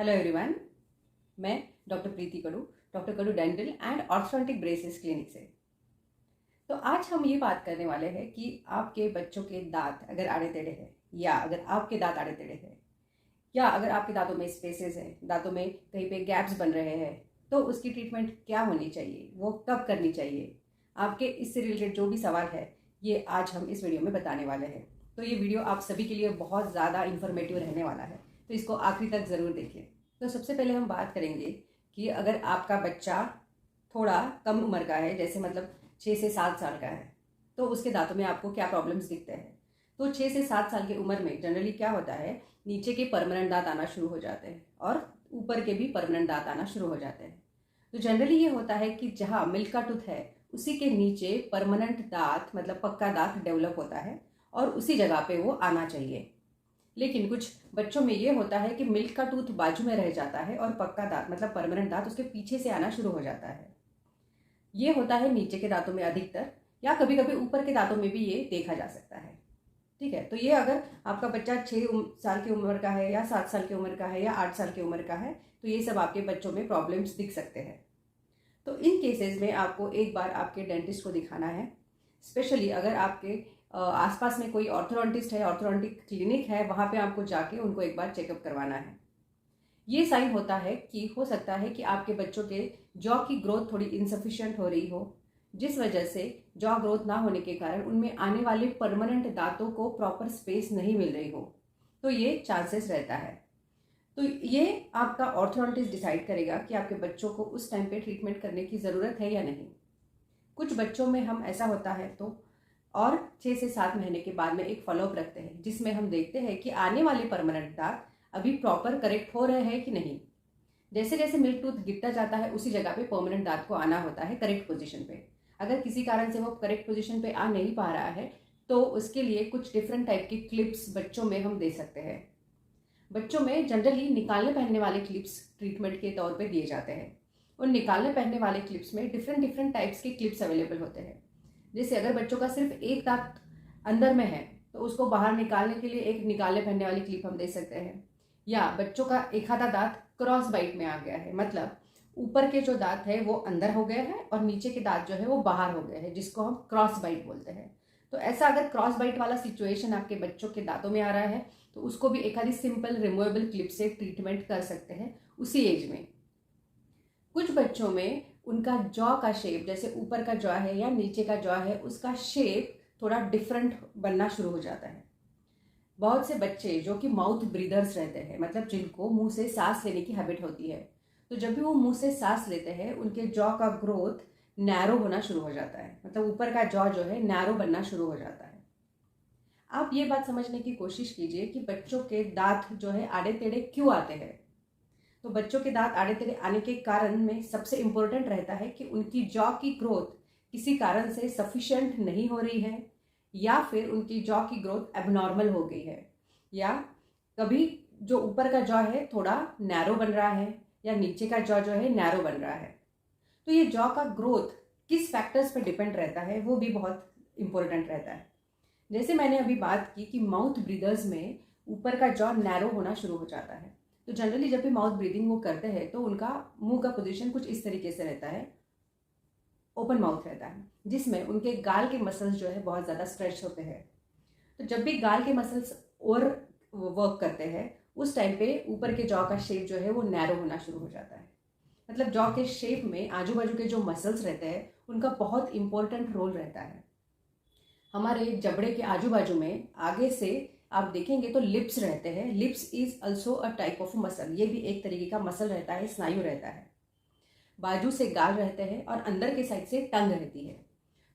Hello everyone, मैं doctor Preeti Kadu, doctor Kadu dental and orthodontic braces clinic से। तो आज हम ये बात करने वाले हैं कि आपके बच्चों के दांत अगर आड़े टेढ़े हैं, या अगर आपके दांत आड़े टेढ़े हैं, या अगर आपके दांतों में स्पेसेस हैं, दांतों में कहीं पे गैप्स बन रहे हैं, तो उसकी ट्रीटमेंट क्या होनी चाहिए, वो कब करनी चाहिए। आपके इससे रिलेटेड जो भी सवाल है, ये आज हम इस वीडियो में बताने वाले हैं। तो ये वीडियो आप सभी के लिए बहुत ज़्यादा इन्फॉर्मेटिव रहने वाला है, तो इसको आखिरी तक ज़रूर देखिए। तो सबसे पहले हम बात करेंगे कि अगर आपका बच्चा थोड़ा कम उम्र का है, जैसे मतलब 6 से 7 साल का है, तो उसके दांतों में आपको क्या प्रॉब्लम्स दिखते हैं। तो 6 से 7 साल की उम्र में जनरली क्या होता है, नीचे के परमानेंट दांत आना शुरू हो जाते हैं और ऊपर के भी परमानेंट दांत आना शुरू हो जाते हैं। तो जनरली ये होता है कि जहाँ मिल्क का टूथ है उसी के नीचे परमानेंट दांत मतलब पक्का दांत डेवलप होता है और उसी जगह पे वो आना चाहिए। लेकिन कुछ बच्चों में ये होता है कि मिल्क का टूथ बाजू में रह जाता है और पक्का दांत मतलब परमानेंट दांत उसके पीछे से आना शुरू हो जाता है। ये होता है नीचे के दांतों में अधिकतर, या कभी कभी ऊपर के दांतों में भी ये देखा जा सकता है। ठीक है, तो ये अगर आपका बच्चा 6 साल की उम्र का है, या 7 साल की उम्र का है, या 8 साल की उम्र का है, तो ये सब आपके बच्चों में प्रॉब्लम्स दिख सकते हैं। तो इन केसेस में आपको एक बार आपके डेंटिस्ट को दिखाना है। स्पेशली अगर आपके आसपास में कोई ऑर्थोडोंटिस्ट है, ऑर्थोडोंटिक क्लिनिक है, वहाँ पे आपको जाके उनको एक बार चेकअप करवाना है। ये साइन होता है कि हो सकता है कि आपके बच्चों के जॉ की ग्रोथ थोड़ी इनसफिशिएंट हो रही हो, जिस वजह से जॉ ग्रोथ ना होने के कारण उनमें आने वाले परमानेंट दांतों को प्रॉपर स्पेस नहीं मिल रही हो, तो ये चांसेस रहता है। तो ये आपका ऑर्थोडोंटिस्ट डिसाइड करेगा कि आपके बच्चों को उस टाइम पे ट्रीटमेंट करने की ज़रूरत है या नहीं। कुछ बच्चों में हम ऐसा होता है तो और 6 से 7 महीने के बाद में एक फॉलोअप रखते हैं, जिसमें हम देखते हैं कि आने वाले परमानेंट दांत अभी प्रॉपर करेक्ट हो रहे हैं कि नहीं। जैसे जैसे मिल्क टूथ गिरता जाता है उसी जगह पे परमानेंट दांत को आना होता है करेक्ट पोजीशन पे। अगर किसी कारण से वो करेक्ट पोजीशन पे आ नहीं पा रहा है तो उसके लिए कुछ डिफरेंट टाइप की क्लिप्स बच्चों में हम दे सकते हैं। बच्चों में जनरली निकालने पहनने वाले क्लिप्स ट्रीटमेंट के तौर पर दिए जाते हैं। उन निकालने पहनने वाले क्लिप्स में डिफरेंट डिफरेंट टाइप्स के क्लिप्स अवेलेबल होते हैं। जैसे अगर बच्चों का सिर्फ एक दांत अंदर में है तो उसको बाहर निकालने के लिए एक निकालने पहनने वाली क्लिप हम दे सकते हैं। या बच्चों का एक आधा दांत क्रॉस बाइट में आ गया है, मतलब ऊपर के जो दांत है वो अंदर हो गए हैं और नीचे के दांत जो है वो बाहर हो गए हैं, जिसको हम क्रॉस बाइट बोलते हैं। तो ऐसा अगर क्रॉस बाइट वाला सिचुएशन आपके बच्चों के दांतों में आ रहा है तो उसको भी एक आधी सिंपल रिमूवेबल क्लिप से ट्रीटमेंट कर सकते हैं उसी एज में। कुछ बच्चों में उनका जॉ का शेप, जैसे ऊपर का जॉ है या नीचे का जॉ है, उसका शेप थोड़ा डिफरेंट बनना शुरू हो जाता है। बहुत से बच्चे जो कि माउथ ब्रीदर्स रहते हैं, मतलब जिनको मुंह से सांस लेने की हैबिट होती है, तो जब भी वो मुंह से सांस लेते हैं उनके जॉ का ग्रोथ नैरो होना शुरू हो जाता है, मतलब ऊपर का जॉ जो है नैरो बनना शुरू हो जाता है। आप ये बात समझने की कोशिश कीजिए कि बच्चों के दांत जो है आड़े टेढ़े क्यों आते हैं। तो बच्चों के दांत आड़े टेढ़े आने के कारण में सबसे इम्पोर्टेंट रहता है कि उनकी जॉ की ग्रोथ किसी कारण से सफिशिएंट नहीं हो रही है, या फिर उनकी जॉ की ग्रोथ एबनॉर्मल हो गई है, या कभी जो ऊपर का जॉ है थोड़ा नैरो बन रहा है, या नीचे का जॉ जो है नैरो बन रहा है। तो ये जॉ का ग्रोथ किस फैक्टर्स पर डिपेंड रहता है वो भी बहुत इंपॉर्टेंट रहता है। जैसे मैंने अभी बात की कि माउथ ब्रीदर्स में ऊपर का जॉ नैरो होना शुरू हो जाता है, तो जनरली जब भी माउथ ब्रीदिंग वो करते हैं तो उनका मुंह का पोजीशन कुछ इस तरीके से रहता है, ओपन माउथ रहता है, जिसमें उनके गाल के मसल्स जो है बहुत ज़्यादा स्ट्रेच होते हैं। तो जब भी गाल के मसल्स और वर्क करते हैं उस टाइम पे ऊपर के जॉ का शेप जो है वो नैरो होना शुरू हो जाता है। मतलब जॉ के शेप में आजू बाजू के जो मसल्स रहते हैं उनका बहुत इंपॉर्टेंट रोल रहता है। हमारे जबड़े के आजू बाजू में आगे से आप देखेंगे तो लिप्स रहते हैं। Lips is also a type of muscle, ये भी एक तरीके का मसल रहता है, स्नायु रहता है। बाजू से गाल रहते हैं और अंदर के साइड से टंग रहती है।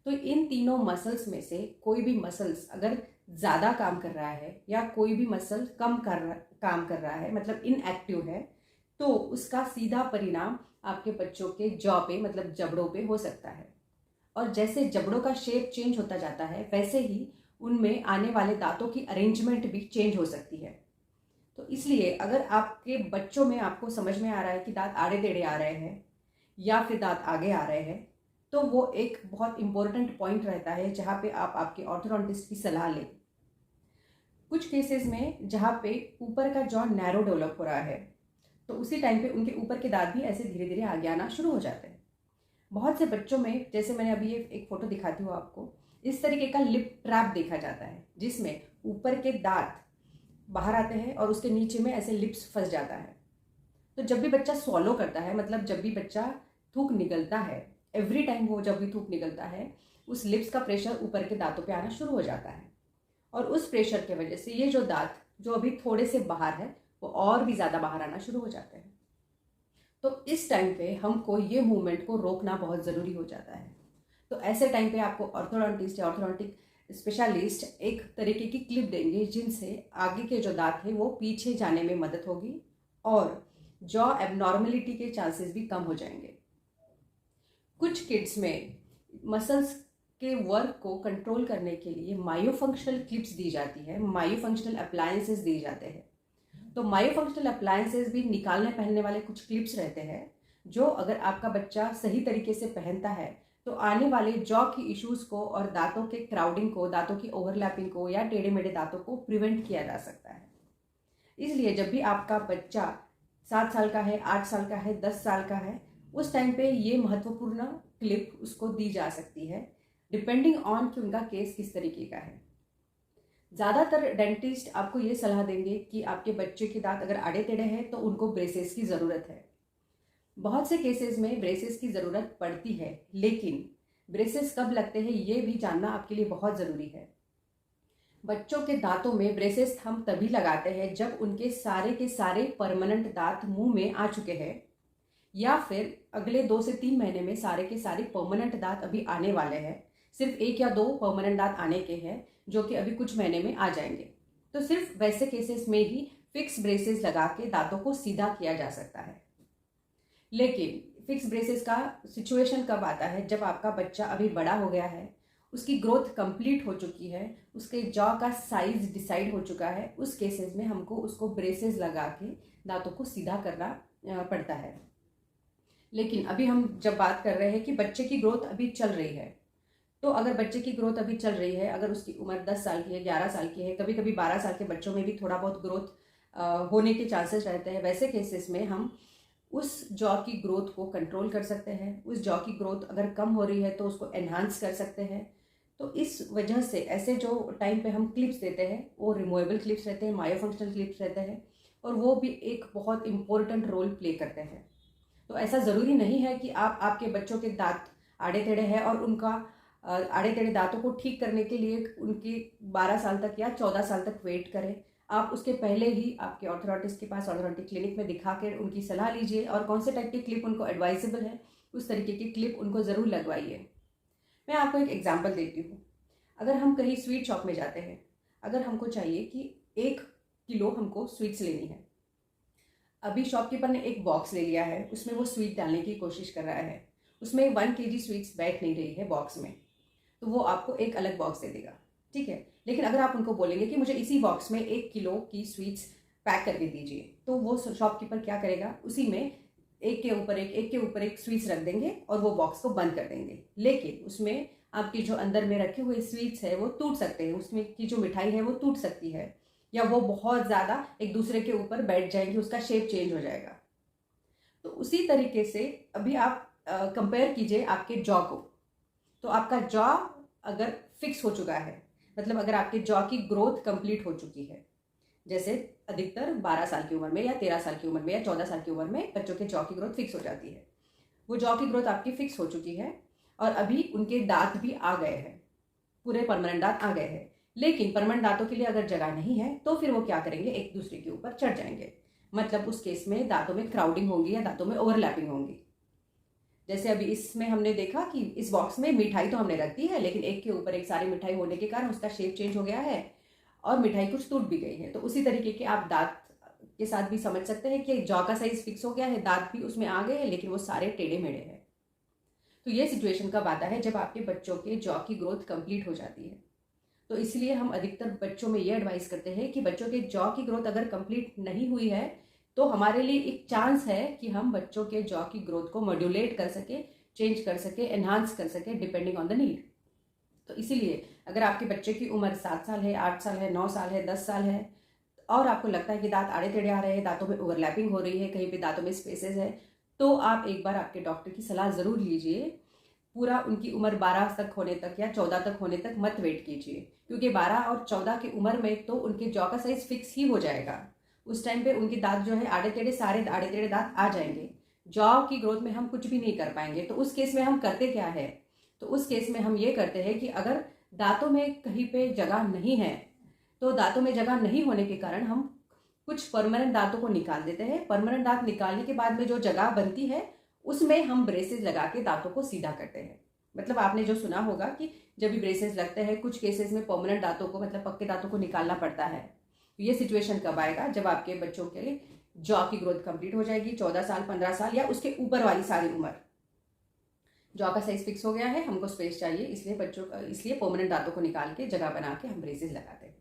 तो इन तीनों मसल्स में से कोई भी मसल्स अगर ज़्यादा काम कर रहा है या कोई भी मसल कम काम कर रहा है, मतलब इनएक्टिव है, तो उसका सीधा परिणाम आपके बच्चों के जॉ पे मतलब जबड़ों पे हो सकता है। और जैसे जबड़ों का शेप चेंज होता जाता है वैसे ही उनमें आने वाले दांतों की अरेंजमेंट भी चेंज हो सकती है। तो इसलिए अगर आपके बच्चों में आपको समझ में आ रहा है कि दांत आड़े टेढ़े आ रहे हैं या फिर दांत आगे आ रहे हैं, तो वो एक बहुत इंपॉर्टेंट पॉइंट रहता है जहाँ पे आप आपके ऑर्थोडोंटिस्ट की सलाह लें। कुछ केसेस में जहाँ पे ऊपर का जॉ नैरो डेवलप हो रहा है तो उसी टाइम पे उनके ऊपर के दांत भी ऐसे धीरे धीरे आगे आना शुरू हो जाते हैं। बहुत से बच्चों में, जैसे मैंने अभी ये एक फ़ोटो दिखाती हूँ आपको, इस तरीके का लिप ट्रैप देखा जाता है, जिसमें ऊपर के दांत बाहर आते हैं और उसके नीचे में ऐसे लिप्स फंस जाता है। तो जब भी बच्चा स्वॉलो करता है, मतलब जब भी बच्चा थूक निकलता है, एवरी टाइम वो जब भी थूक निकलता है, उस लिप्स का प्रेशर ऊपर के दांतों पे आना शुरू हो जाता है। और उस प्रेशर की वजह से ये जो दांत जो अभी थोड़े से बाहर है, वो और भी ज़्यादा बाहर आना शुरू हो जाते हैं। तो इस टाइम पे हमको ये मूवमेंट को रोकना बहुत ज़रूरी हो जाता है। तो ऐसे टाइम पे आपको ऑर्थोडोंटिस्ट या ऑर्थोडोंटिक स्पेशलिस्ट एक तरीके की क्लिप देंगे, जिनसे आगे के जो दांत है वो पीछे जाने में मदद होगी और जॉ एबनॉर्मलिटी के चांसेस भी कम हो जाएंगे। कुछ किड्स में मसल्स के वर्क को कंट्रोल करने के लिए मायोफंक्शनल क्लिप्स दी जाती है, मायोफंक्शनल अप्लायंसेस दिए जाते हैं। तो मायोफंक्शनल अप्लायंसेस भी निकालने पहनने वाले कुछ क्लिप्स रहते हैं, जो अगर आपका बच्चा सही तरीके से पहनता है तो आने वाले जॉ की इश्यूज को और दांतों के क्राउडिंग को, दांतों की ओवरलैपिंग को या टेढ़े मेढ़े दांतों को प्रिवेंट किया जा सकता है। इसलिए जब भी आपका बच्चा 7 साल का है, 8 साल का है, 10 साल का है, उस टाइम पे ये महत्वपूर्ण क्लिप उसको दी जा सकती है, डिपेंडिंग ऑन कि उनका केस किस तरीके का है। ज़्यादातर डेंटिस्ट आपको ये सलाह देंगे कि आपके बच्चे के दांत अगर आड़े टेढ़े हैं तो उनको ब्रेसेस की ज़रूरत है। बहुत से केसेस में ब्रेसेस की ज़रूरत पड़ती है, लेकिन ब्रेसेस कब लगते हैं ये भी जानना आपके लिए बहुत ज़रूरी है। बच्चों के दांतों में ब्रेसेस हम तभी लगाते हैं जब उनके सारे के सारे परमानेंट दांत मुंह में आ चुके हैं, या फिर अगले 2 से 3 महीने में सारे के सारे परमानेंट दांत अभी आने वाले हैं। सिर्फ 1 या 2 परमानेंट दांत आने के हैं जो कि अभी कुछ महीने में आ जाएंगे। तो सिर्फ वैसे केसेस में ही फिक्स ब्रेसेस लगा के दांतों को सीधा किया जा सकता है। लेकिन फिक्स ब्रेसेस का सिचुएशन कब आता है? जब आपका बच्चा अभी बड़ा हो गया है, उसकी ग्रोथ कंप्लीट हो चुकी है, उसके जॉ का साइज डिसाइड हो चुका है। उस केसेस में हमको उसको ब्रेसेस लगा के दांतों को सीधा करना पड़ता है। लेकिन अभी हम जब बात कर रहे हैं कि बच्चे की ग्रोथ अभी चल रही है, तो अगर बच्चे की ग्रोथ अभी चल रही है, अगर उसकी उम्र 10 साल की है, 11 साल की है, कभी कभी 12 साल के बच्चों में भी थोड़ा बहुत ग्रोथ होने के चांसेस रहते हैं, वैसे केसेस में हम उस जॉ की ग्रोथ को कंट्रोल कर सकते हैं। उस जॉ की ग्रोथ अगर कम हो रही है तो उसको एनहांस कर सकते हैं। तो इस वजह से ऐसे जो टाइम पे हम क्लिप्स देते हैं वो रिमूवेबल क्लिप्स रहते हैं, मायोफंक्शनल क्लिप्स रहते हैं, और वो भी एक बहुत इंपॉर्टेंट रोल प्ले करते हैं। तो ऐसा ज़रूरी नहीं है कि आप आपके बच्चों के दांत आड़े टेढ़े हैं और उनका आड़े टेढ़े दांतों को ठीक करने के लिए उनके 12 साल तक या 14 साल तक वेट करें। आप उसके पहले ही आपके ऑर्थोडोंटिस्ट के पास, ऑर्थोडोंटिक क्लिनिक में दिखा कर उनकी सलाह लीजिए और कौन से टाइप की क्लिप उनको एडवाइजेबल है उस तरीके की क्लिप उनको ज़रूर लगवाइए। मैं आपको एक एग्जांपल देती हूँ। अगर हम कहीं स्वीट शॉप में जाते हैं, अगर हमको चाहिए कि 1 किलो हमको स्वीट्स लेनी है, अभी शॉपकीपर ने एक बॉक्स ले लिया है, उसमें वो स्वीट डालने की कोशिश कर रहा है, उसमें 1 kg स्वीट्स बैठ नहीं रही है बॉक्स में, तो वो आपको एक अलग बॉक्स दे देगा, ठीक है। लेकिन अगर आप उनको बोलेंगे कि मुझे इसी बॉक्स में 1 किलो की स्वीट्स पैक करके दीजिए, तो वो शॉपकीपर क्या करेगा, उसी में एक के ऊपर एक स्वीट्स रख देंगे और वो बॉक्स को बंद कर देंगे। लेकिन उसमें आपके जो अंदर में रखे हुए स्वीट्स है वो टूट सकते हैं, उसमें की जो मिठाई है वो टूट सकती है, या वो बहुत ज़्यादा एक दूसरे के ऊपर बैठ जाएंगे, उसका शेप चेंज हो जाएगा। तो उसी तरीके से अभी आप कंपेयर कीजिए आपके जॉ को। तो आपका जॉ अगर फिक्स हो चुका है, मतलब अगर आपके जॉ की ग्रोथ कंप्लीट हो चुकी है, जैसे अधिकतर 12 साल की उम्र में या 13 साल की उम्र में या 14 साल की उम्र में बच्चों के जॉ की ग्रोथ फिक्स हो जाती है, वो जॉ की ग्रोथ आपकी फिक्स हो चुकी है और अभी उनके दांत भी आ गए हैं, पूरे परमानेंट दांत आ गए हैं। लेकिन परमानेंट दांतों के लिए अगर जगह नहीं है तो फिर वो क्या करेंगे, एक दूसरे के ऊपर चढ़ जाएंगे, मतलब उस केस में दांतों में क्राउडिंग होगी या दांतों में ओवरलैपिंग होंगी। जैसे अभी इसमें हमने देखा कि इस बॉक्स में मिठाई तो हमने रख दी है, लेकिन एक के ऊपर एक सारी मिठाई होने के कारण उसका शेप चेंज हो गया है और मिठाई कुछ टूट भी गई है। तो उसी तरीके के आप दांत के साथ भी समझ सकते हैं कि जॉ का साइज फिक्स हो गया है, दांत भी उसमें आ गए हैं, लेकिन वो सारे टेढ़े मेढ़े हैं। तो ये सिचुएशन कब आता है, जब आपके बच्चों के जॉ की ग्रोथ कंप्लीट हो जाती है। तो इसलिए हम अधिकतर बच्चों में ये एडवाइस करते हैं कि बच्चों के जॉ की ग्रोथ अगर कंप्लीट नहीं हुई है तो हमारे लिए एक चांस है कि हम बच्चों के जॉ की ग्रोथ को मॉड्यूलेट कर सके, चेंज कर सके, एनहांस कर सके, डिपेंडिंग ऑन द नीड। तो इसीलिए अगर आपके बच्चे की उम्र 7 साल है, 8 साल है, 9 साल है, 10 साल है, और आपको लगता है कि दांत आड़े टेढ़े आ रहे हैं, दांतों में ओवरलैपिंग हो रही है, कहीं पे दांतों में स्पेसेस है, तो आप एक बार आपके डॉक्टर की सलाह ज़रूर लीजिए। पूरा उनकी उम्र 12 तक होने तक या 14 तक होने तक मत वेट कीजिए, क्योंकि 12 और 14 की उम्र में तो उनके जॉ का साइज फिक्स ही हो जाएगा। उस टाइम पे उनके दांत जो है आड़े टेढ़े, सारे आड़े टेढ़े दांत आ जाएंगे। जॉ की ग्रोथ में हम कुछ भी नहीं कर पाएंगे। तो उस केस में हम करते क्या है, तो उस केस में हम ये करते हैं कि अगर दांतों में कहीं पे जगह नहीं है, तो दांतों में जगह नहीं होने के कारण हम कुछ परमानेंट दांतों को निकाल देते हैं। परमानेंट दांत निकालने के बाद में जो जगह बनती है उसमें हम ब्रेसेस लगा के दांतों को सीधा करते हैं। मतलब आपने जो सुना होगा कि जब भी ब्रेसेस लगते हैं, कुछ केसेस में परमानेंट दांतों को, मतलब पक्के दांतों को निकालना पड़ता है। तो ये सिचुएशन कब आएगा, जब आपके बच्चों के जॉ की ग्रोथ कंप्लीट हो जाएगी, 14 साल, 15 साल या उसके ऊपर वाली सारी उम्र। जॉ का साइज फिक्स हो गया है, हमको स्पेस चाहिए, इसलिए परमानेंट दांतों को निकाल के जगह बना के हम ब्रेसेस लगाते हैं।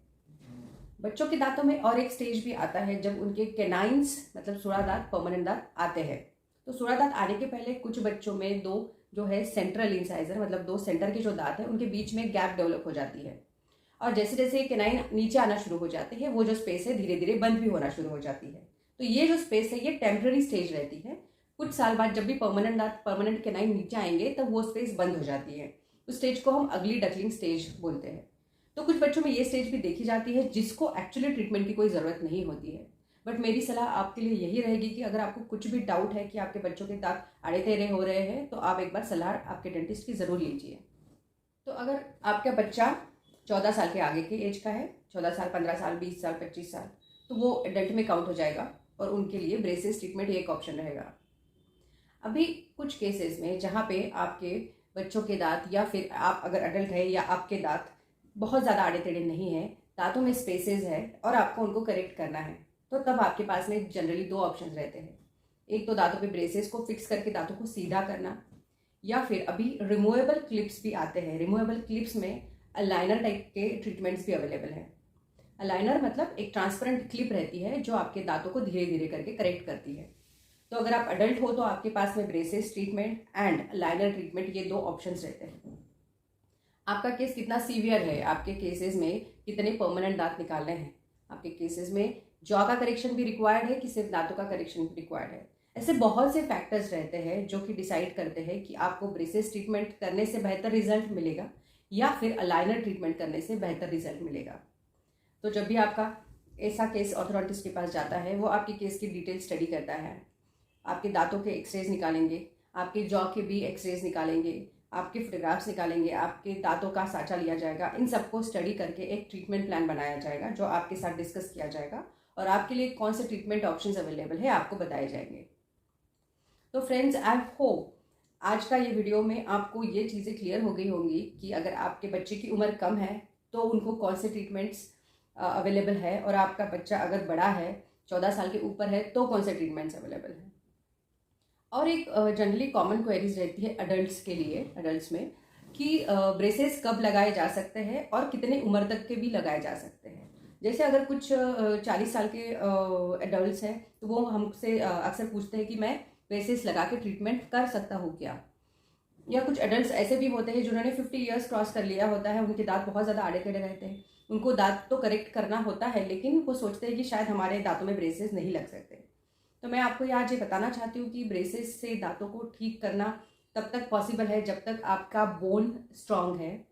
बच्चों के दांतों में और एक स्टेज भी आता है जब उनके कैनाइन्स, मतलब सुड़ा दांत, परमानेंट दांत आते हैं। तो सुड़ा दांत आने के पहले कुछ बच्चों में दो जो है सेंट्रल इंसाइजर, मतलब दो सेंटर के जो दांत है उनके बीच में गैप डेवलप हो जाती है। और जैसे जैसे कैनाइन नीचे आना शुरू हो जाते हैं, वो जो स्पेस है धीरे धीरे बंद भी होना शुरू हो जाती है। तो ये जो स्पेस है ये टेम्पररी स्टेज रहती है। कुछ साल बाद जब भी परमानेंट कैनाइन नीचे आएंगे तब वो स्पेस बंद हो जाती है। उस स्टेज को हम अगली डकलिंग स्टेज बोलते हैं। तो कुछ बच्चों में ये स्टेज भी देखी जाती है जिसको एक्चुअली ट्रीटमेंट की कोई ज़रूरत नहीं होती है। बट मेरी सलाह आपके लिए यही रहेगी कि अगर आपको कुछ भी डाउट है कि आपके बच्चों के दांत आड़े टेढ़े हो रहे हैं, तो आप एक बार सलाह आपके डेंटिस्ट की ज़रूर लीजिए। तो अगर आपका बच्चा 14 साल के आगे के एज का है, 14 साल, 15 साल, 20 साल, 25 साल, तो वो एडल्ट में काउंट हो जाएगा और उनके लिए ब्रेसेस ट्रीटमेंट एक ऑप्शन रहेगा। अभी कुछ केसेस में जहाँ पे आपके बच्चों के दांत, या फिर आप अगर अडल्ट है या आपके दांत बहुत ज़्यादा आड़े टेढ़े नहीं है, दांतों में स्पेसेस है और आपको उनको करेक्ट करना है, तो तब आपके पास में जनरली दो ऑप्शन रहते हैं। एक तो दांतों पे ब्रेसेस को फिक्स करके दांतों को सीधा करना, या फिर अभी रिमूवेबल क्लिप्स भी आते हैं। रिमूवेबल क्लिप्स में अलाइनर टाइप के ट्रीटमेंट्स भी अवेलेबल हैं। अलाइनर मतलब एक ट्रांसपेरेंट क्लिप रहती है जो आपके दांतों को धीरे धीरे करके करेक्ट करती है। तो अगर आप अडल्ट हो तो आपके पास में braces treatment and aligner treatment, ये दो ऑप्शंस रहते हैं। आपका केस कितना सीवियर है, आपके केसेस में कितने परमानेंट दांत निकालने हैं, आपके केसेस में जॉ का करेक्शन भी रिक्वायर्ड है कि सिर्फ दांतों का करेक्शन भी रिक्वायर्ड है। ऐसे बहुत से फैक्टर्स रहते हैं जो कि डिसाइड करते हैं कि आपको ब्रेसेस ट्रीटमेंट करने से बेहतर रिजल्ट मिलेगा या फिर अलाइनर ट्रीटमेंट करने से बेहतर रिजल्ट मिलेगा। तो जब भी आपका ऐसा केस ऑर्थोडोंटिस्ट के पास जाता है, वो आपके केस की डिटेल स्टडी करता है, आपके दांतों के एक्सरेज निकालेंगे, आपके जॉ के भी एक्सरेज निकालेंगे, आपके फोटोग्राफ्स निकालेंगे, आपके दांतों का साँचा लिया जाएगा। इन सबको स्टडी करके एक ट्रीटमेंट प्लान बनाया जाएगा जो आपके साथ डिस्कस किया जाएगा और आपके लिए कौन से ट्रीटमेंट ऑप्शंस अवेलेबल है आपको बताए जाएंगे। तो फ्रेंड्स, आई होप आज का ये वीडियो में आपको ये चीज़ें क्लियर हो गई होंगी कि अगर आपके बच्चे की उम्र कम है तो उनको कौन से ट्रीटमेंट्स अवेलेबल है, और आपका बच्चा अगर बड़ा है, 14 साल के ऊपर है, तो कौन से ट्रीटमेंट्स अवेलेबल है। और एक जनरली कॉमन क्वेरीज रहती है अडल्ट्स के लिए, अडल्ट्स में, कि ब्रेसेस कब लगाए जा सकते हैं और कितने उम्र तक के भी लगाए जा सकते हैं। जैसे अगर कुछ 40 साल के एडल्ट्स हैं तो वो हमसे अक्सर पूछते हैं कि मैं ब्रेसेस लगा के ट्रीटमेंट कर सकता हूँ क्या। या कुछ एडल्ट्स ऐसे भी होते हैं जिन्होंने 50 ईयर्स क्रॉस कर लिया होता है, उनके दांत बहुत ज़्यादा आड़े टेढ़े रहते हैं, उनको दांत तो करेक्ट करना होता है लेकिन वो सोचते हैं कि शायद हमारे दांतों में ब्रेसेस नहीं लग सकते। तो मैं आपको आज ये बताना चाहती हूँ कि ब्रेसेस से दांतों को ठीक करना तब तक पॉसिबल है जब तक आपका बोन स्ट्रांग है,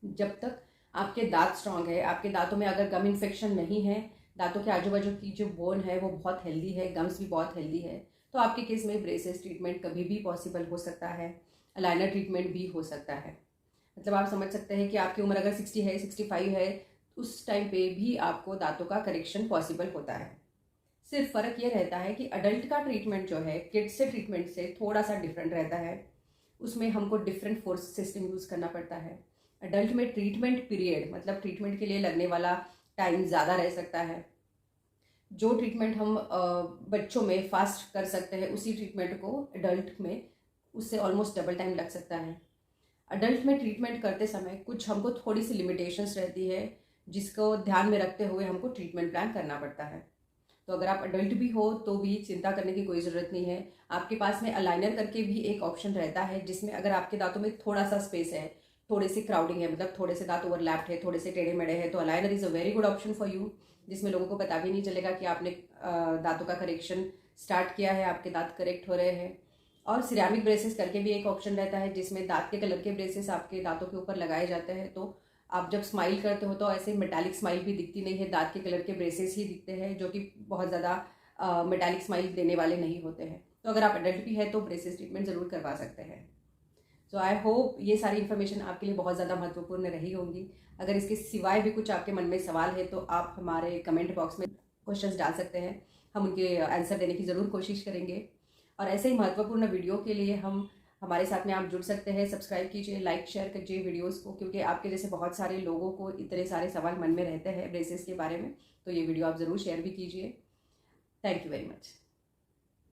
जब तक आपके दांत स्ट्रांग है, आपके दांतों में अगर गम इन्फेक्शन नहीं है, दांतों के आजू बाजू की जो बोन है वो बहुत हेल्दी है, गम्स भी बहुत हेल्दी है, तो आपके केस में ब्रेसेस ट्रीटमेंट कभी भी पॉसिबल हो सकता है। अलाइनर ट्रीटमेंट भी हो सकता है। मतलब आप समझ सकते हैं कि आपकी उम्र अगर 60 है, 65 है, उस टाइम पे भी आपको दांतों का करेक्शन पॉसिबल होता है। सिर्फ फ़र्क ये रहता है कि अडल्ट का ट्रीटमेंट जो है किड्स से ट्रीटमेंट से थोड़ा सा डिफरेंट रहता है। उसमें हमको डिफरेंट फोर्स सिस्टम यूज़ करना पड़ता है। अडल्ट में ट्रीटमेंट पीरियड, मतलब ट्रीटमेंट के लिए लगने वाला टाइम ज़्यादा रह सकता है। जो ट्रीटमेंट हम बच्चों में फास्ट कर सकते हैं उसी ट्रीटमेंट को अडल्ट में उससे ऑलमोस्ट डबल टाइम लग सकता है। अडल्ट में ट्रीटमेंट करते समय कुछ हमको थोड़ी सी लिमिटेशंस रहती है जिसको ध्यान में रखते हुए हमको ट्रीटमेंट प्लान करना पड़ता है। तो अगर आप अडल्ट भी हो तो भी चिंता करने की कोई ज़रूरत नहीं है। आपके पास में अलाइनर करके भी एक ऑप्शन रहता है जिसमें अगर आपके दांतों में थोड़ा सा स्पेस है, थोड़ी सी क्राउडिंग है, मतलब थोड़े से दांत ओवरलैप्ड है, थोड़े से टेढ़े मेढ़े हैं, तो aligner is a very good option for you. जिसमें लोगों को पता भी नहीं चलेगा कि आपने दांतों का करेक्शन स्टार्ट किया है, आपके दांत करेक्ट हो रहे हैं। और सिरेमिक ब्रेसेस करके भी एक ऑप्शन रहता है, जिसमें दांत के कलर के ब्रेसेस आपके दांतों के ऊपर लगाए जाते हैं। तो आप जब स्माइल करते हो तो ऐसे मेटालिक स्माइल भी दिखती नहीं है, दांत के कलर के ब्रेसेस ही दिखते हैं, जो कि बहुत ज़्यादा मेटालिक स्माइल देने वाले नहीं होते हैं। तो अगर आप एडल्ट भी है तो ब्रेसेस ट्रीटमेंट ज़रूर करवा सकते हैं। सो आई होप ये सारी इन्फॉर्मेशन आपके लिए बहुत ज़्यादा महत्वपूर्ण रही होंगी। अगर इसके सिवाय भी कुछ आपके मन में सवाल है तो आप हमारे कमेंट बॉक्स में क्वेश्चंस डाल सकते हैं, हम उनके आंसर देने की ज़रूर कोशिश करेंगे। और ऐसे ही महत्वपूर्ण वीडियो के लिए हमारे साथ में आप जुड़ सकते हैं। सब्सक्राइब कीजिए, लाइक शेयर कीजिए वीडियोस को, क्योंकि आपके जैसे बहुत सारे लोगों को इतने सारे सवाल मन में रहते हैं ब्रेसेस के बारे में। तो ये वीडियो आप ज़रूर शेयर भी कीजिए। Thank you very much.